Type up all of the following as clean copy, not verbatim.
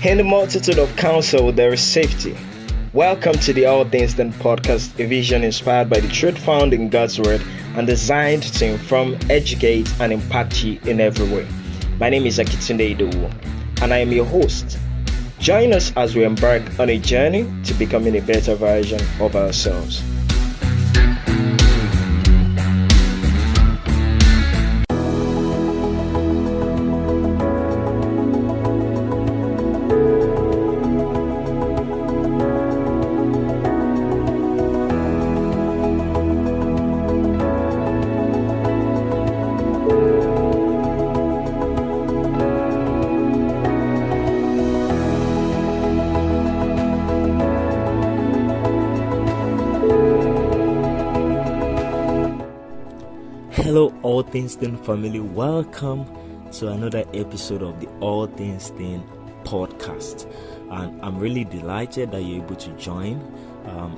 In the multitude of counsel, there is safety. Welcome to the All Things Then podcast, a vision inspired by the truth found in God's Word and designed to inform, educate, and impact you in every way. My name is Akintunde, and I am your host. Join us as we embark on a journey to becoming a better version of ourselves. Hello, All Things Then family. Welcome to another episode of the All Things Then podcast. And I'm really delighted that you're able to join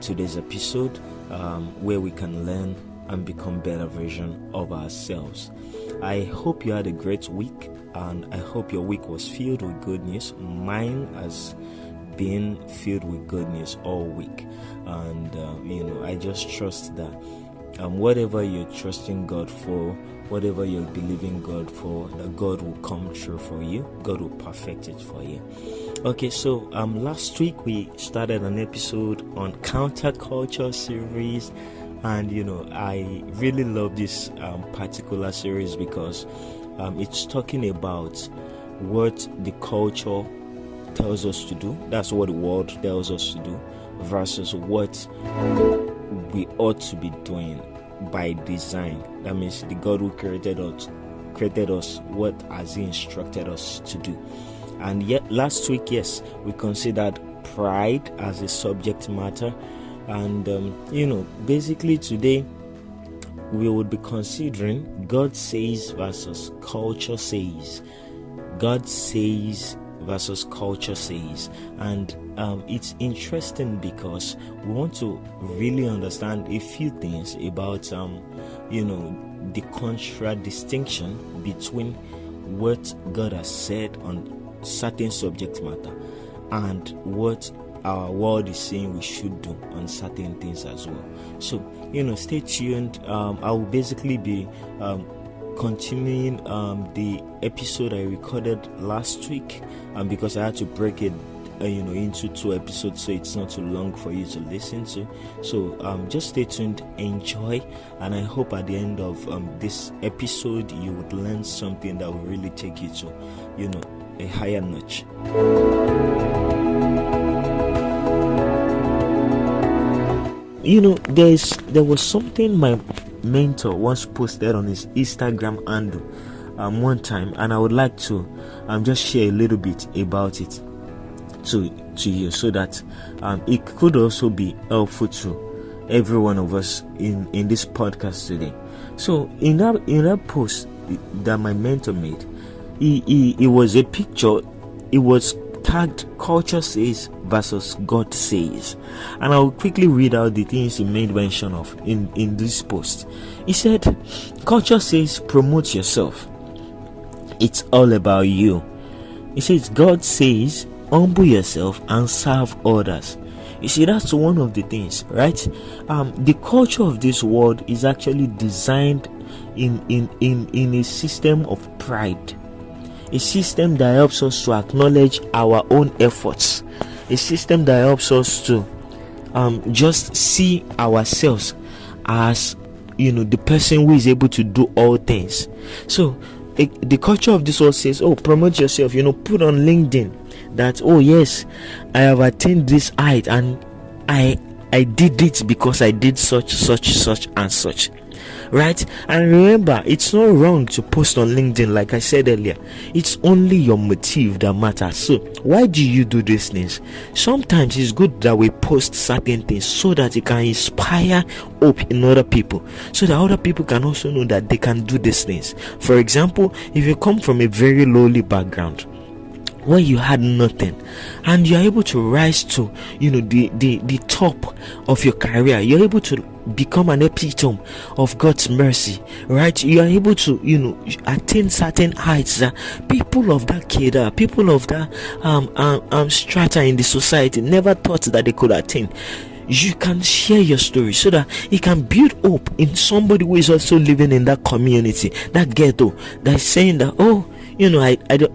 today's episode where we can learn and become better version of ourselves. I hope you had a great week, and I hope your week was filled with good news. Mine has been filled with good news all week, and I just trust that whatever you're trusting God for, whatever you're believing God for, that God will come true for you. God will perfect it for you. Okay, so last week we started an episode on Counterculture Series, and I really love this particular series because it's talking about what the culture tells us to do. That's what the world tells us to do versus what we ought to be doing by design. That means the God who created us, what has He instructed us to do. And yet last week, yes, we considered pride as a subject matter, and basically today we would be considering God says versus culture says. God says versus culture says. And it's interesting because we want to really understand a few things about the contradistinction between what God has said on certain subject matter and what our world is saying we should do on certain things as well. So stay tuned. I will basically be continuing the episode I recorded last week, because I had to break it into 2 episodes, so it's not too long for you to listen to. So just stay tuned, enjoy, and I hope at the end of this episode you would learn something that will really take you to a higher notch. There was something my mentor once posted on his Instagram handle one time, and I would like to just share a little bit about it to you, so that it could also be helpful to every one of us in this podcast today. So in that post that my mentor made, it was a picture. It was tagged "Culture Says" versus "God Says," and I will quickly read out the things he made mention of in this post. He said, "Culture says promote yourself. It's all about you." He says, "God says humble yourself and serve others." You see, that's one of the things, right? The culture of this world is actually designed in a system of pride. A system that helps us to acknowledge our own efforts. A system that helps us to just see ourselves as the person who is able to do all things. So the culture of this world says, promote yourself, put on LinkedIn that, yes, I have attained this height, and I did it because I did such and such. Right? And remember, it's not wrong to post on LinkedIn. Like I said earlier, it's only your motive that matters. So why do you do these things? Sometimes it's good that we post certain things so that it can inspire hope in other people, so that other people can also know that they can do these things. For example, if you come from a very lowly background, where you had nothing, and you're able to rise to the top of your career. You're able to become an epitome of God's mercy, right? You are able to attain certain heights that people of that cadre, people of that strata in the society never thought that they could attain. You can share your story so that it can build hope in somebody who is also living in that community, that ghetto, that is saying that,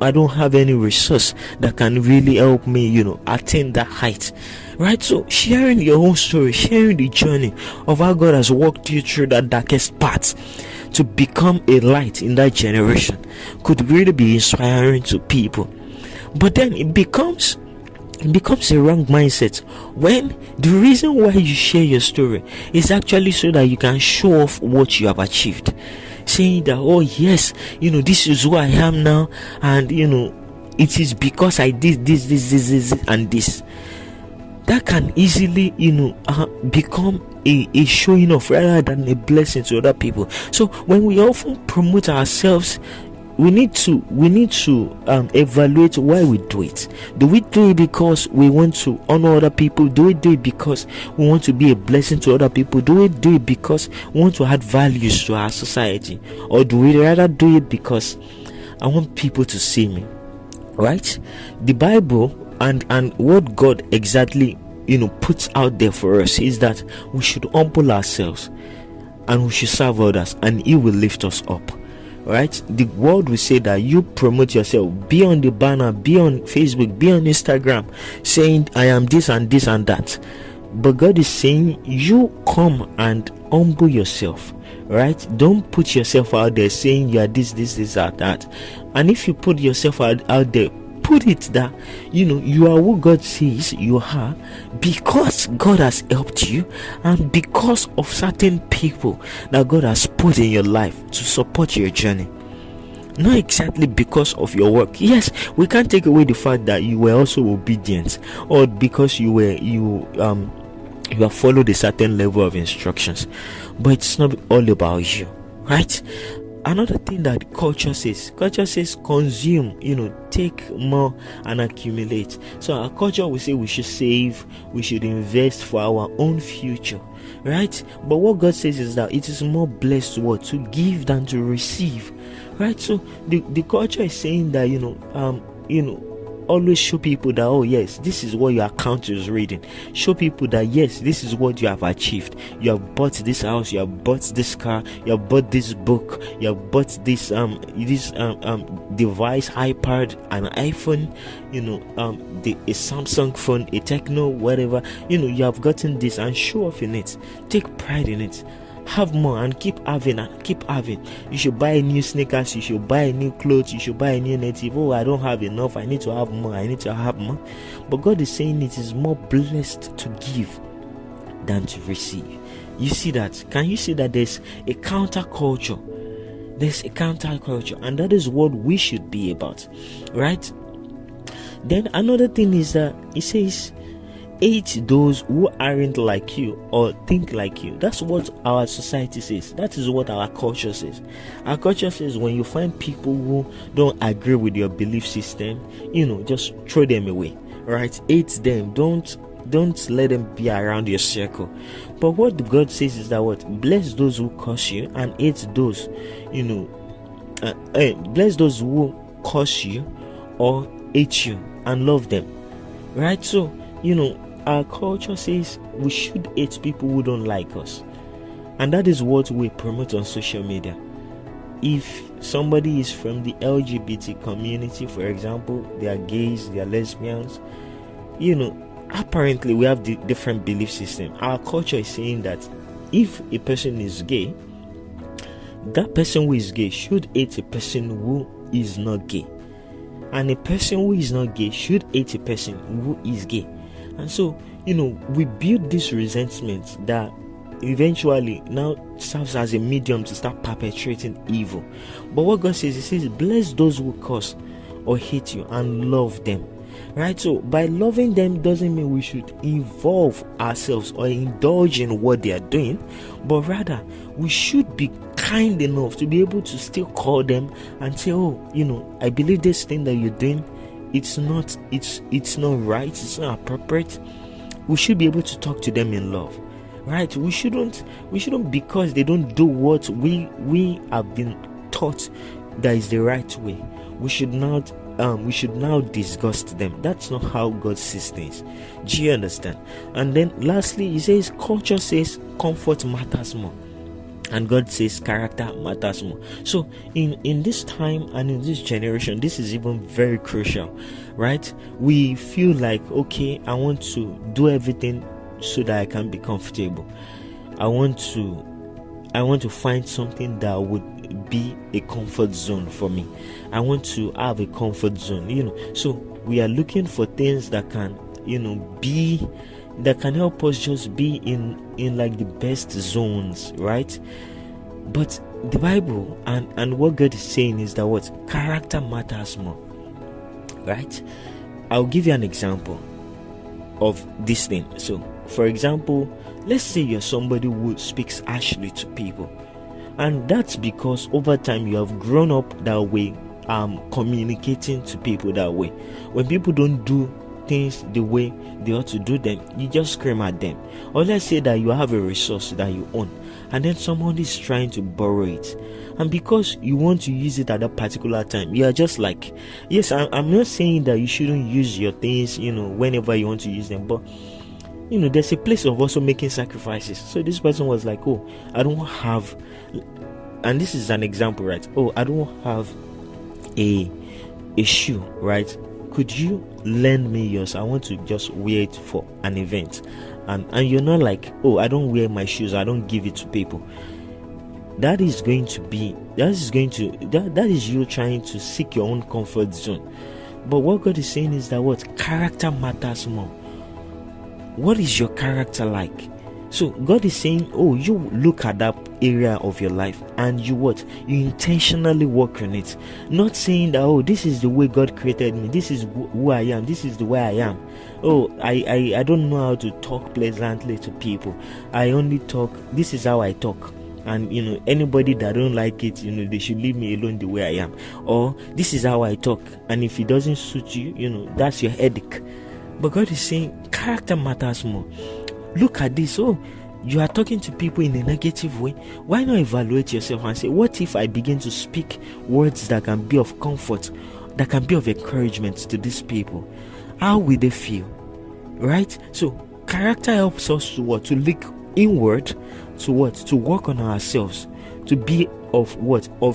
I don't have any resource that can really help me, attain that height, right? So sharing your own story, sharing the journey of how God has walked you through that darkest path to become a light in that generation could really be inspiring to people. But then it becomes a wrong mindset when the reason why you share your story is actually so that you can show off what you have achieved, saying that, oh yes, this is who I am now, and it is because I did this and this. That can easily become a showing off rather than a blessing to other people. So when we often promote ourselves, we need to evaluate why we do it. Do we do it because we want to honor other people? Do we do it because we want to be a blessing to other people? Do we do it because we want to add values to our society? Or do we rather do it because I want people to see me? Right? The Bible and what God exactly puts out there for us is that we should humble ourselves and we should serve others, and He will lift us up. Right? The world will say that you promote yourself, be on the banner, be on Facebook, be on Instagram, saying I am this and this and that. But God is saying you come and humble yourself. Right? Don't put yourself out there saying you are this, or that. And if you put yourself out there, put it that you are who God says you are because God has helped you, and because of certain people that God has put in your life to support your journey. Not exactly because of your work. Yes, we can't take away the fact that you were also obedient, or because you have followed a certain level of instructions, but it's not all about you, right? Another thing that culture says consume, take more and accumulate. So our culture will say we should save, we should invest for our own future, right? But what God says is that it is more blessed to give than to receive, right? So the culture is saying that always show people that, oh yes, this is what your account is reading. Show people that yes, this is what you have achieved. You have bought this house, you have bought this car, you have bought this book, you have bought this device, iPad, an iPhone, a Samsung phone, a Techno, whatever. You have gotten this, and show off in it. Take pride in it. Have more and keep having. You should buy new sneakers, you should buy new clothes, you should buy a new native. Oh, I don't have enough, I need to have more, But God is saying it is more blessed to give than to receive. You see that? Can you see that there's a counterculture? And that is what we should be about, right? Then another thing is that it says, hate those who aren't like you or think like you. That's what our society says. That is what our culture says. Our culture says when you find people who don't agree with your belief system, just throw them away, right? Hate them. Don't let them be around your circle. But what God says is that bless those who curse you and hate those, bless those who curse you or hate you and love them, right? So our culture says we should hate people who don't like us, and that is what we promote on social media. If somebody is from the LGBT community, for example, they are gays, they are lesbians, apparently we have the different belief system. Our culture is saying that if a person is gay, that person who is gay should hate a person who is not gay, and a person who is not gay should hate a person who is gay. And so, we build this resentment that eventually now serves as a medium to start perpetrating evil. But what God says, He says, bless those who curse or hate you and love them. Right? So by loving them doesn't mean we should involve ourselves or indulge in what they are doing, but rather we should be kind enough to be able to still call them and say, oh, I believe this thing that you're doing it's not right, it's not appropriate, we should be able to talk to them in love, right? We shouldn't because they don't do what we have been taught that is the right way, we should now disgust them. That's not how God sees things. Do you understand? And then lastly, he says culture says comfort matters more, and God says character matters more. So in this time and in this generation, this is even very crucial, right? We feel like, okay, I want to do everything so that I can be comfortable. I want to find something that would be a comfort zone for me. I want to have a comfort zone, so we are looking for things that can that can help us just be in like the best zones, right? But the Bible and what God is saying is that what character matters more, right? I'll give you an example of this thing. So for example, let's say you're somebody who speaks harshly to people, and that's because over time you have grown up that way, communicating to people that way. When people don't do things the way they ought to do them, you just scream at them. Or let's say that you have a resource that you own, and then someone is trying to borrow it, and because you want to use it at that particular time, you are just like, yes, I'm not saying that you shouldn't use your things whenever you want to use them, but there's a place of also making sacrifices. So this person was like, oh, I don't have, and this is an example, right? Oh, I don't have a shoe, right? Could you lend me yours? I want to just wear it for an event. And you're not like, oh, I don't wear my shoes, I don't give it to people. That is you trying to seek your own comfort zone. But what God is saying is that what character matters more. What is your character like? So God is saying, oh, you look at that area of your life and you intentionally work on it. Not saying that, oh, this is the way God created me, this is who I am, this is the way I am. Oh, I don't know how to talk pleasantly to people. I only talk, this is how I talk. And anybody that don't like it, they should leave me alone the way I am. Or this is how I talk, and if it doesn't suit you, that's your headache. But God is saying character matters more. Look at this. Oh, you are talking to people in a negative way. Why not evaluate yourself and say, what if I begin to speak words that can be of comfort, that can be of encouragement to these people? How will they feel? Right? So character helps us to look inward, to work on ourselves, to be of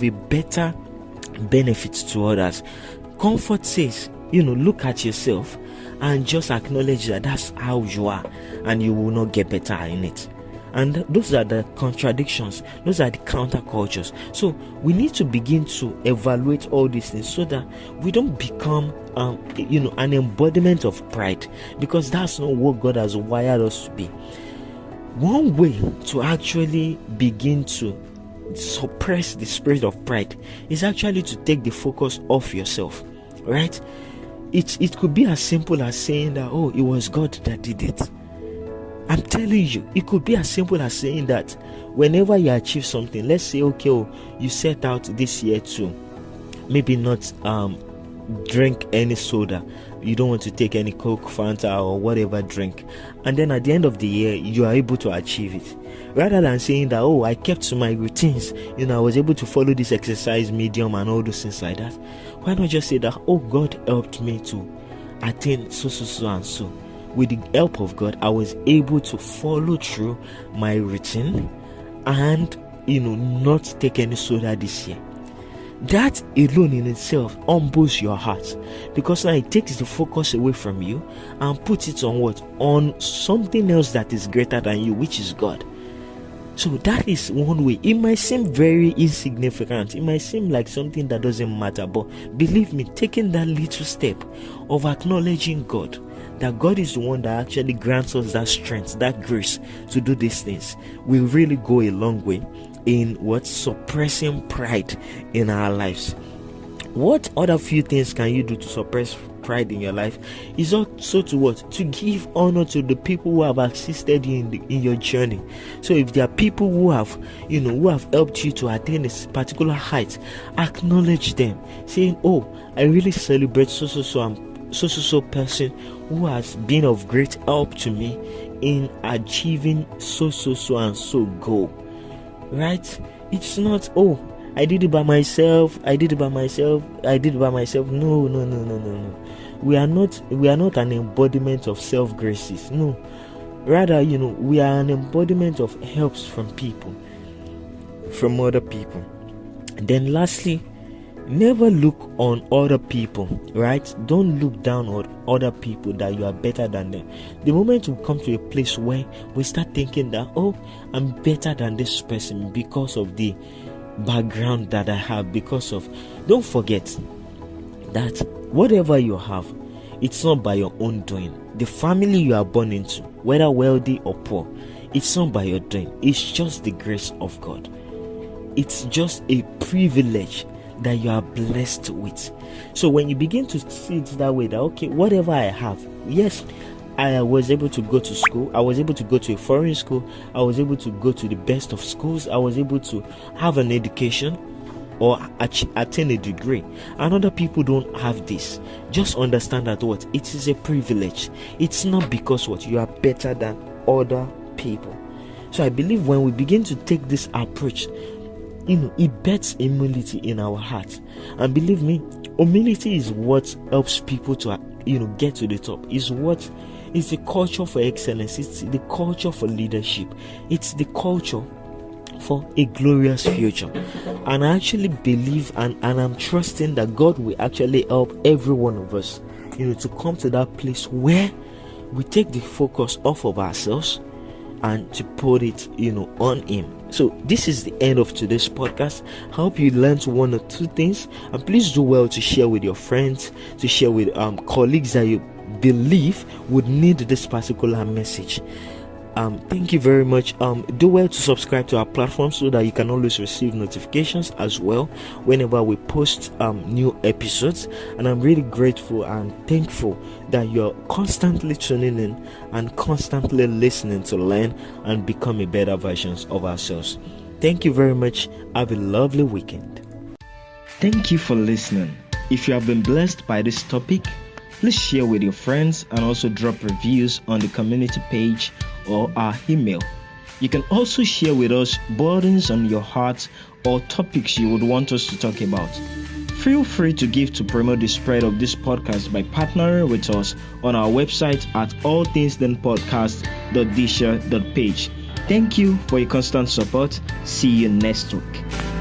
a better benefit to others. Comfort says, look at yourself and just acknowledge that that's how you are, and you will not get better in it. And those are the contradictions, those are the countercultures. So we need to begin to evaluate all these things so that we don't become an embodiment of pride, because that's not what God has wired us to be. One way to actually begin to suppress the spirit of pride is actually to take the focus off yourself, right? It could be as simple as saying that, oh, it was God that did it. I'm telling you, it could be as simple as saying that whenever you achieve something, let's say, okay, you set out this year to maybe not drink any soda, you don't want to take any Coke, Fanta, or whatever drink, and then at the end of the year you are able to achieve it, rather than saying that, oh, I kept to my routines, I was able to follow this exercise medium and all those things like that. Why not just say that, oh, God helped me to attain so and so. With the help of God, I was able to follow through my routine and not take any soda this year. That alone in itself humbles your heart, because now it takes the focus away from you and puts it on on something else that is greater than you, which is God. So that is one way. It might seem very insignificant, it might seem like something that doesn't matter, but believe me, taking that little step of acknowledging God, that God is the one that actually grants us that strength, that grace to do these things, will really go a long way in suppressing pride in our lives. What other few things can you do to suppress pride in your life? Is also to give honor to the people who have assisted you in your journey. So if there are people who have helped you to attain a particular height, acknowledge them, saying, oh, I really celebrate so so person who has been of great help to me in achieving so and so goal, right? It's not, oh, I did it by myself. No. We are not an embodiment of self graces. No. Rather, we are an embodiment of helps from people, from other people. Then lastly, never look on other people, right? Don't look down on other people that you are better than them. The moment we come to a place where we start thinking that, oh, I'm better than this person because of the background that I have, don't forget that whatever you have, it's not by your own doing. The family you are born into, whether wealthy or poor, it's not by your doing. It's just the grace of God. It's just a privilege that you are blessed with. So when you begin to see it that way, that okay, whatever I have, yes, I was able to go to school, I was able to go to a foreign school, I was able to go to the best of schools, I was able to have an education or attain a degree, and other people don't have this. Just understand that what it is a privilege. It's not because what you are better than other people. So I believe when we begin to take this approach, it bets humility in our hearts. And believe me, humility is what helps people to get to the top. Is what is the culture for excellence. It's the culture for leadership. It's the culture for a glorious future. And I actually believe and I'm trusting that God will actually help every one of us to come to that place where we take the focus off of ourselves and to put it on Him. So this is the end of today's podcast. I hope you learned one or two things, and please do well to share with your friends, to share with colleagues that you believe would need this particular message. Thank you very much. Do well to subscribe to our platform so that you can always receive notifications as well whenever we post new episodes. And I'm really grateful and thankful that you're constantly tuning in and constantly listening to learn and become a better versions of ourselves. Thank you very much. Have a lovely weekend. Thank you for listening. If you have been blessed by this topic, please share with your friends and also drop reviews on the community page or our email. You can also share with us burdens on your heart or topics you would want us to talk about. Feel free to give to promote the spread of this podcast by partnering with us on our website at allthingsdenpodcast.disha.page. Thank you for your constant support. See you next week.